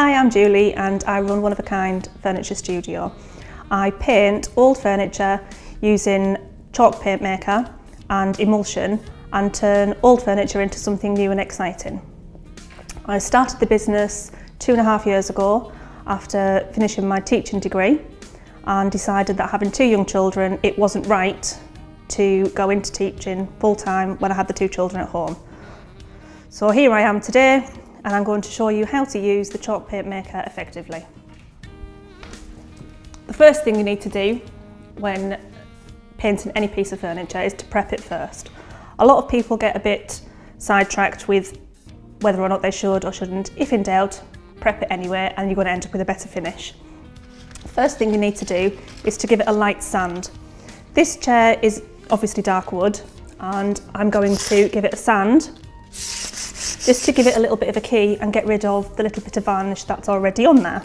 Hi, I'm Julie and I run One of a Kind Furniture Studio. I paint old furniture using chalk paint maker and emulsion and turn old furniture into something new and exciting. I started the business 2.5 years ago after finishing my teaching degree and decided that having 2 young children, it wasn't right to go into teaching full-time when I had the 2 children at home. So here I am today and I'm going to show you how to use the chalk paint maker effectively. The first thing you need to do when painting any piece of furniture is to prep it first. A lot of people get a bit sidetracked with whether or not they should or shouldn't. If in doubt, prep it anyway and you're going to end up with a better finish. First thing you need to do is to give it a light sand. This chair is obviously dark wood and I'm going to give it a sand just to give it a little bit of a key and get rid of the little bit of varnish that's already on there.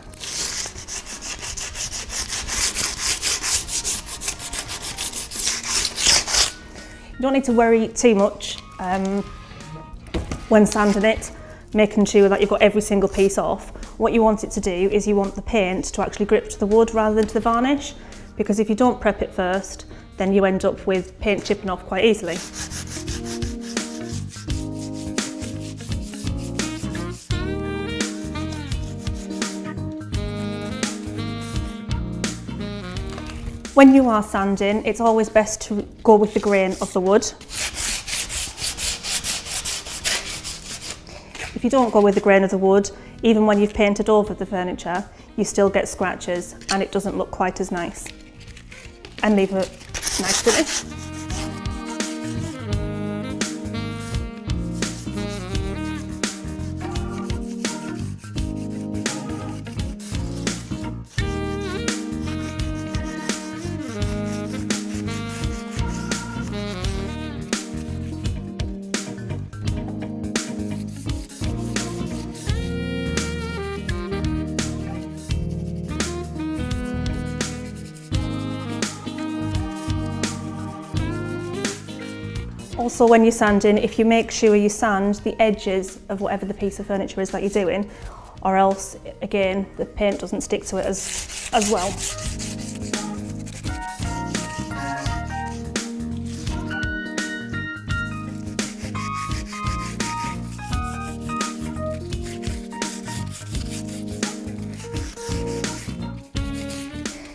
You don't need to worry too much when sanding it, making sure that you've got every single piece off. What you want it to do is you want the paint to actually grip to the wood rather than to the varnish, because if you don't prep it first, then you end up with paint chipping off quite easily. When you are sanding, it's always best to go with the grain of the wood. If you don't go with the grain of the wood, even when you've painted over the furniture, you still get scratches and it doesn't look quite as nice and leave a nice finish. Also, when you're sanding, if you make sure you sand the edges of whatever the piece of furniture is that you're doing, or else, again, the paint doesn't stick to it as well.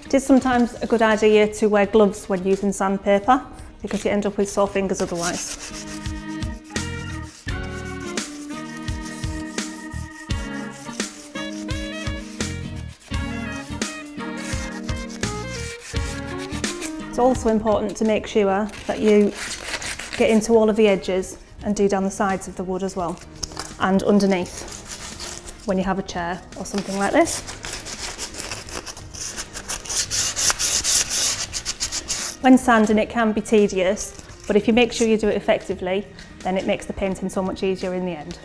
It is sometimes a good idea to wear gloves when using sandpaper, because you end up with sore fingers otherwise. It's also important to make sure that you get into all of the edges and do down the sides of the wood as well, and underneath when you have a chair or something like this. When sanding, it can be tedious, but if you make sure you do it effectively, then it makes the painting so much easier in the end.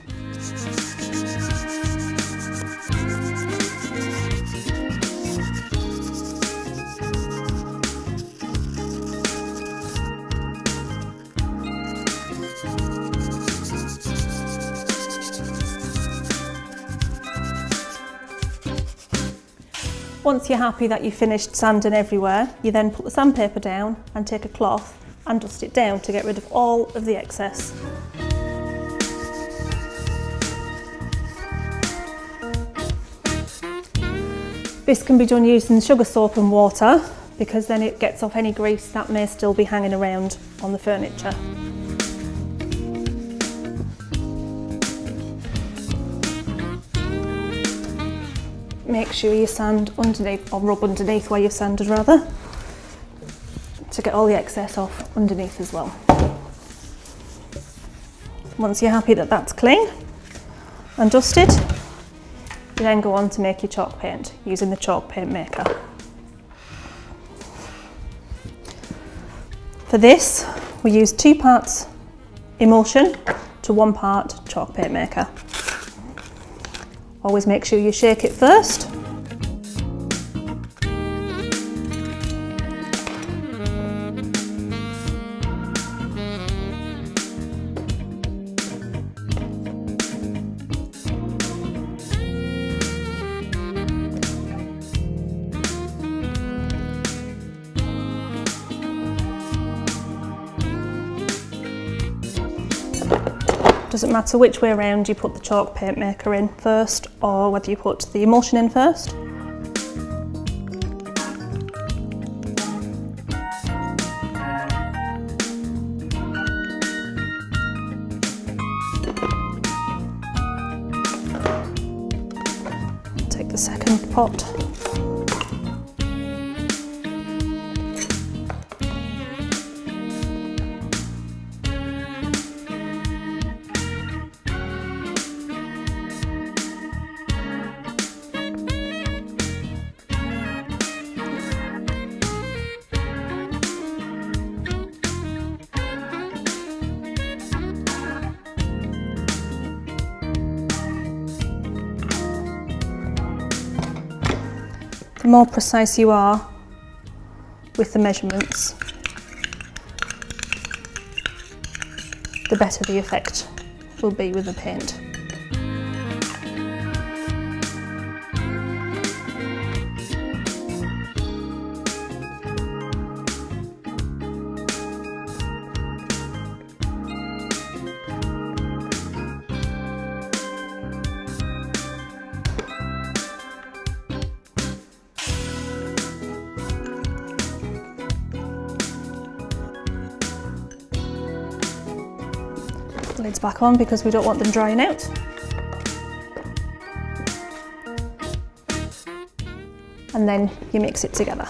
Once you're happy that you've finished sanding everywhere, you then put the sandpaper down and take a cloth and dust it down to get rid of all of the excess. This can be done using sugar soap and water, because then it gets off any grease that may still be hanging around on the furniture. Make sure you sand underneath, or rub underneath where you've sanded rather, to get all the excess off underneath as well. Once you're happy that that's clean and dusted, you then go on to make your chalk paint using the chalk paint maker. For this, we use 2 parts emulsion to 1 part chalk paint maker. Always make sure you shake it first. Doesn't matter which way around you put the chalk paint maker in first, or whether you put the emulsion in first. Take the second pot. The more precise you are with the measurements, the better the effect will be with the paint. Lids back on because we don't want them drying out. And then you mix it together.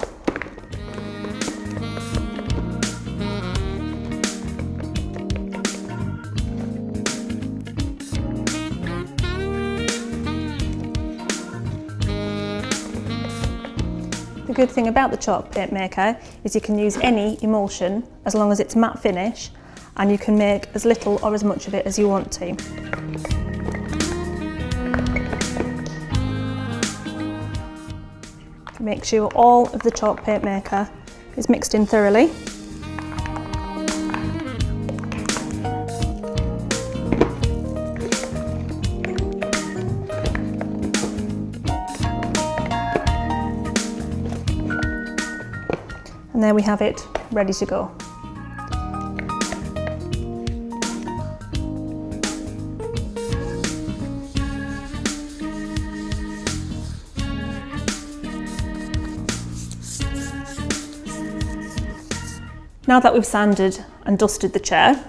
The good thing about the chalk paint maker is you can use any emulsion as long as it's matte finish, and you can make as little or as much of it as you want to. Make sure all of the chalk paint maker is mixed in thoroughly. And there we have it, ready to go. Now that we've sanded and dusted the chair,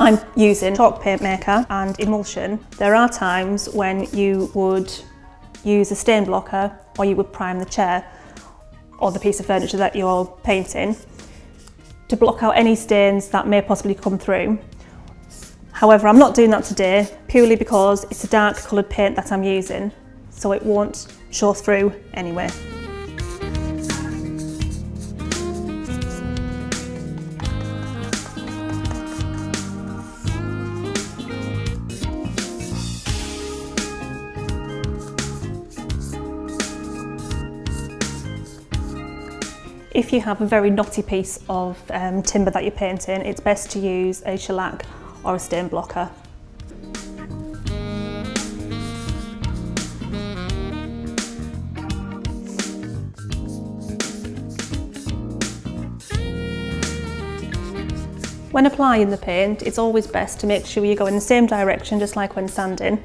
I'm using chalk paint maker and emulsion. There are times when you would use a stain blocker, or you would prime the chair or the piece of furniture that you're painting to block out any stains that may possibly come through. However, I'm not doing that today purely because it's a dark coloured paint that I'm using, so it won't show through anyway. If you have a very knotty piece of timber that you're painting, it's best to use a shellac or a stain blocker. When applying the paint, it's always best to make sure you go in the same direction, just like when sanding.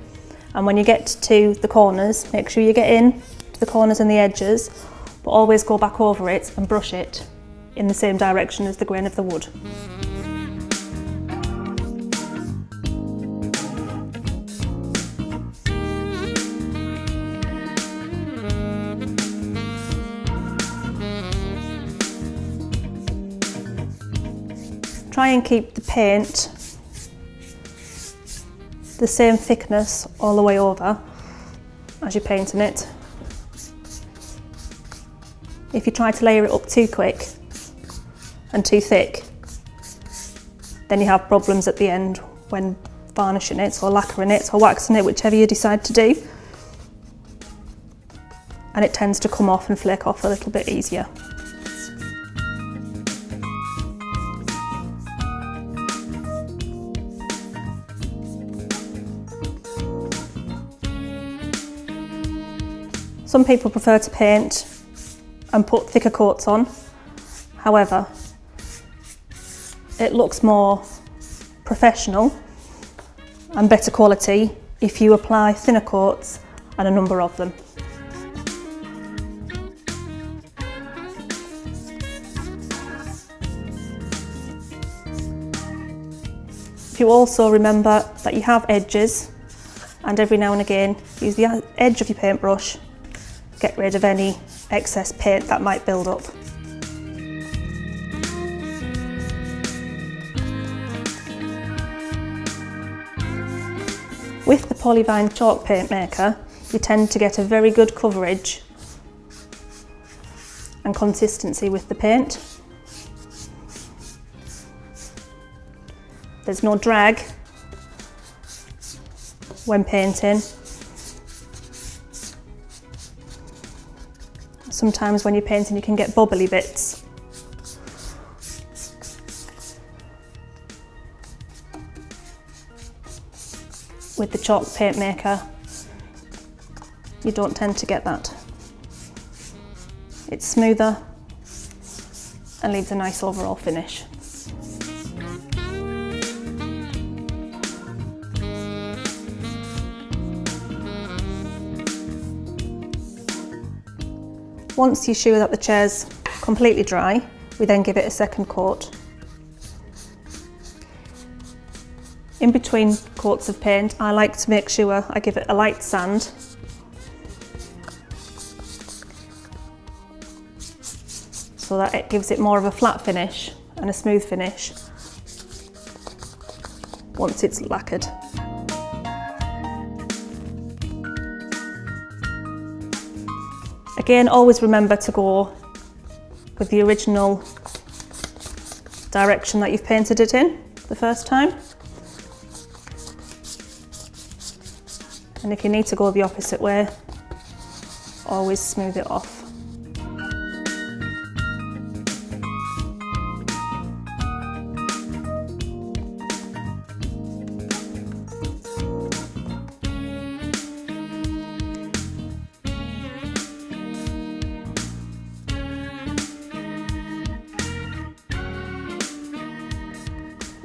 And when you get to the corners, make sure you get in to the corners and the edges, but always go back over it and brush it in the same direction as the grain of the wood. Try and keep the paint the same thickness all the way over as you're painting it. If you try to layer it up too quick and too thick, then you have problems at the end when varnishing it or lacquering it or waxing it, whichever you decide to do. And it tends to come off and flake off a little bit easier. Some people prefer to paint and put thicker coats on. However, it looks more professional and better quality if you apply thinner coats and a number of them. If you also remember that you have edges, and every now and again use the edge of your paintbrush, get rid of any excess paint that might build up. With the Polyvine chalk paint maker, you tend to get a very good coverage and consistency with the paint. There's no drag when painting. Sometimes when you're painting you can get bubbly bits. With the chalk paint maker, you don't tend to get that. It's smoother and leaves a nice overall finish. Once you're sure that the chair's completely dry, we then give it a second coat. In between coats of paint, I like to make sure I give it a light sand. So that it gives it more of a flat finish and a smooth finish once it's lacquered. Again, always remember to go with the original direction that you've painted it in the first time. And if you need to go the opposite way, always smooth it off.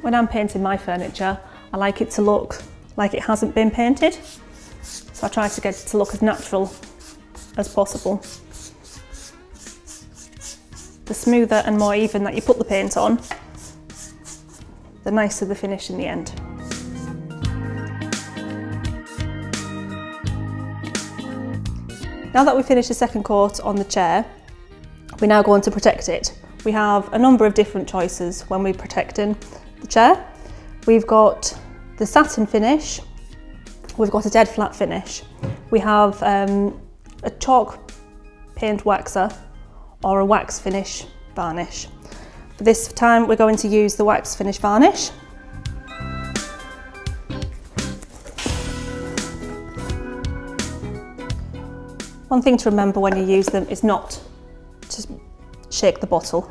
When I'm painting my furniture, I like it to look like it hasn't been painted. So I try to get it to look as natural as possible. The smoother and more even that you put the paint on, the nicer the finish in the end. Now that we've finished the second coat on the chair, we're now going to protect it. We have a number of different choices when we're protecting the chair. We've got the satin finish, we've got a dead flat finish. We have a chalk paint waxer or a wax finish varnish. For this time we're going to use the wax finish varnish. One thing to remember when you use them is not to shake the bottle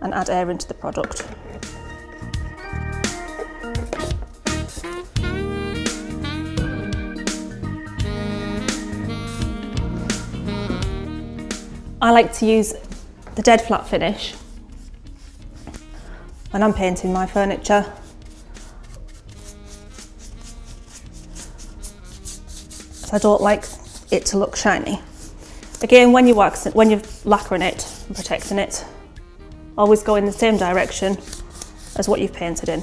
and add air into the product. I like to use the dead flat finish when I'm painting my furniture. So I don't like it to look shiny. Again, when you're lacquering it and protecting it, always go in the same direction as what you've painted in.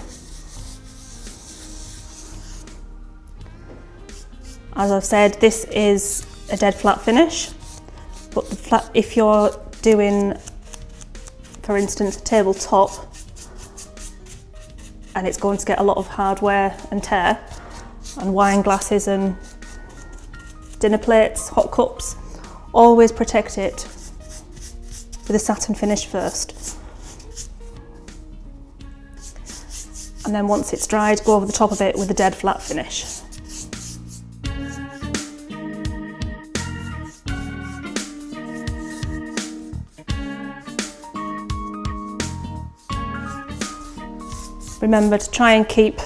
As I've said, this is a dead flat finish. But if you're doing, for instance, a tabletop and it's going to get a lot of hard wear and tear, and wine glasses and dinner plates, hot cups, always protect it with a satin finish first. And then once it's dried, go over the top of it with a dead flat finish. Remember to try and keep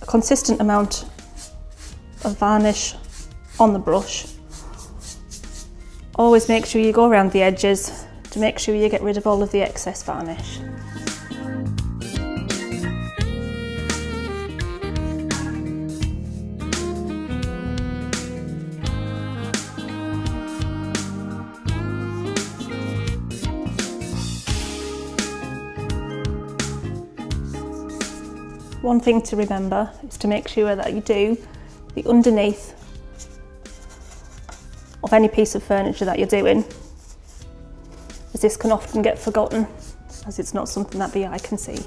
a consistent amount of varnish on the brush. Always make sure you go around the edges to make sure you get rid of all of the excess varnish. One thing to remember is to make sure that you do the underneath of any piece of furniture that you're doing, as this can often get forgotten as it's not something that the eye can see.